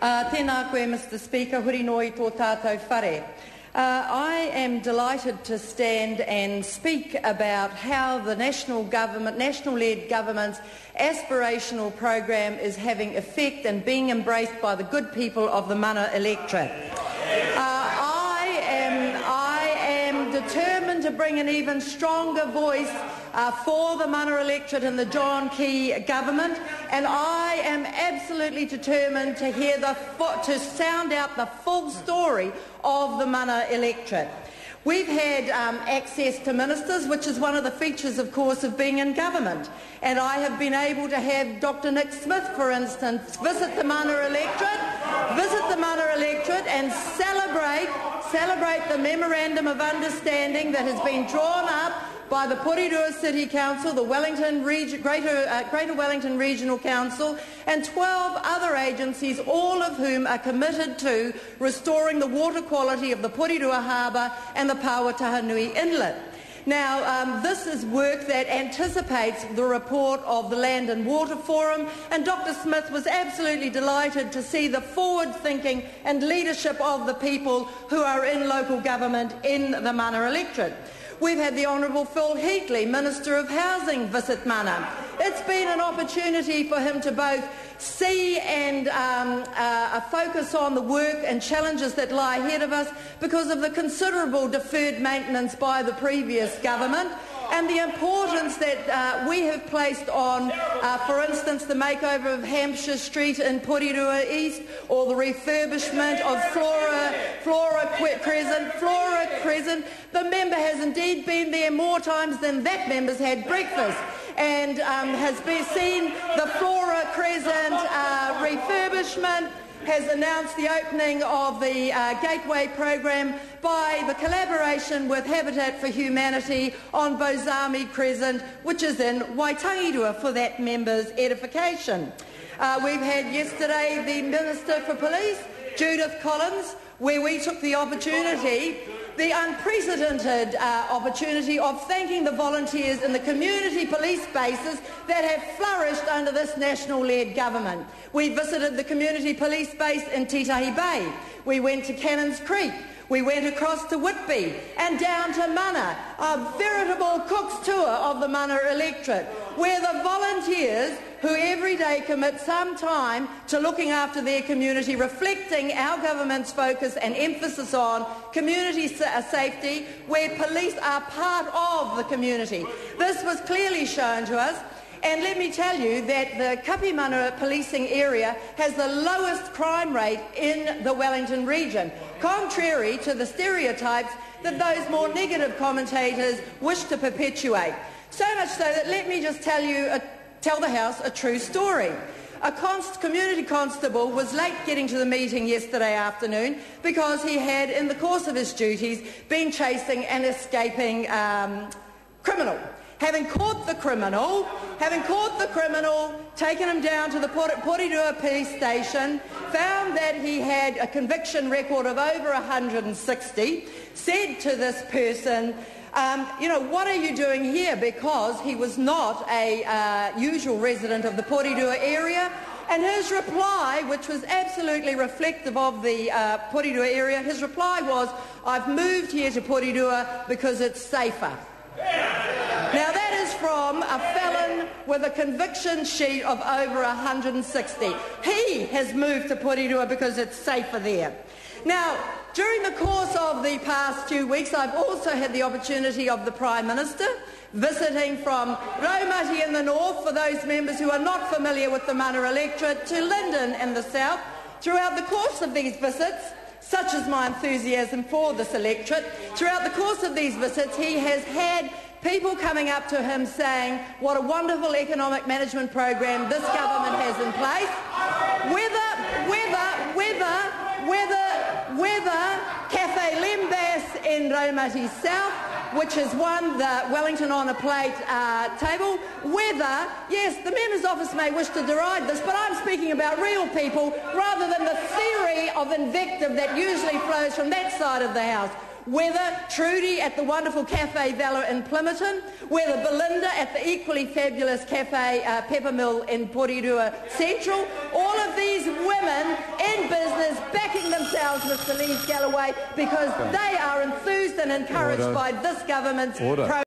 Tēnā koe, Mr. Speaker, huri noi tō tātou whare. I am delighted to stand and speak about how the national-led government's aspirational program is having effect and being embraced by the good people of the mana electorate. I am determined to bring an even stronger voice for the mana electorate in the John Key government, and I am absolutely determined to sound out the full story of the mana electorate. We've had access to ministers, which is one of the features, of course, of being in government. And I have been able to have Dr. Nick Smith, for instance, visit the mana electorate and celebrate the memorandum of understanding that has been drawn up by the Porirua City Council, the Greater Wellington Regional Council, and 12 other agencies, all of whom are committed to restoring the water quality of the Porirua Harbour and the Pāwatahanui Inlet. Now, this is work that anticipates the report of the Land and Water Forum, and Dr. Smith was absolutely delighted to see the forward-thinking and leadership of the people who are in local government in the mana electorate. We've had the Honourable Phil Heatley, Minister of Housing, visit mana. It's been an opportunity for him to both see and focus on the work and challenges that lie ahead of us because of the considerable deferred maintenance by the previous government, and the importance that we have placed on, for instance, the makeover of Hampshire Street in Porirua East, or the refurbishment of Flora Crescent. The member has indeed been there more times than that member's had breakfast, and has seen the Flora Crescent refurbishment, has announced the opening of the Gateway program by the collaboration with Habitat for Humanity on Bozami Crescent, which is in Waitangitua, for that member's edification. We've had yesterday the Minister for Police, Judith Collins, where we took the opportunity, the unprecedented opportunity of thanking the volunteers in the community police bases that have flourished under this national-led government. We visited the community police base in Titahi Bay. We went to Cannons Creek. We went across to Whitby and down to Mana, a veritable Cook's tour of the mana electorate, where the volunteers who every day commit some time to looking after their community, reflecting our government's focus and emphasis on community safety, where police are part of the community. This was clearly shown to us. And let me tell you that the Kapimana policing area has the lowest crime rate in the Wellington region, contrary to the stereotypes that those more negative commentators wish to perpetuate. So much so that let me just tell the House a true story. A community constable was late getting to the meeting yesterday afternoon because he had, in the course of his duties, been chasing an escaping criminal. Having caught the criminal, taken him down to the Porirua police station, found that he had a conviction record of over 160, said to this person, what are you doing here? Because he was not a usual resident of the Porirua area. And his reply, which was absolutely reflective of the Porirua area, his reply was, I've moved here to Porirua because it's safer. Now that is from a felon with a conviction sheet of over 160. He has moved to Porirua because it's safer there. Now, during the course of the past few weeks, I've also had the opportunity of the Prime Minister visiting from Raumati in the north, for those members who are not familiar with the mana electorate, to Linden in the south. Throughout the course of these visits, such is my enthusiasm for this electorate, throughout the course of these visits he has had people coming up to him saying what a wonderful economic management program this government has in place. Whether Cafe Lembas in Raumati South, which has won the Wellington on a Plate table, whether, yes, the member's office may wish to deride this, but I'm speaking about real people rather than the theory of invective that usually flows from that side of the House. Whether Trudy at the wonderful Cafe Valor in Plimmerton, whether Belinda at the equally fabulous Cafe Peppermill in Porirua Central, all of these women in business yourselves, Mr Lees Galloway, because they are enthused and encouraged by this government's